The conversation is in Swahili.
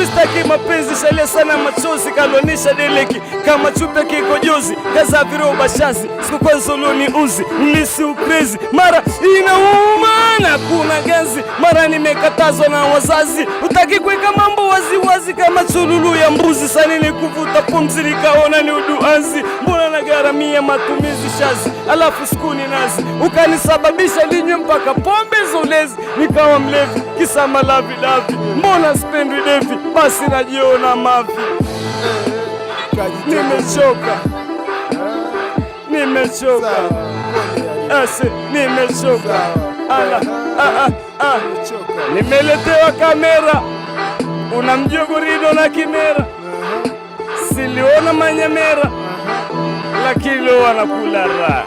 Mistaki mapenzi shalia sana machozi kalonisha deleki kama chupe kiko jozi kaza viro bashazi siku kwanza uloni uzi mlisi ukrezi mara inauma na kuna ganzi mara nimekatazwa na wazazi utaki kuweka mambo wazi kama chululu ya mbuzi sanini kuvuta pumzi nikaona ni uduanzi mbona nagaramia matumizi shazi alafu skuni nazi ukanisababisha linywe mpaka pombe zolezi nikawa mlevi kisa malavi mbona spendwi devi basi najiona mavi nimechoka nimeletewa kamera unamjogo rido na kimera siliona manyamera lakini leo wanakula raha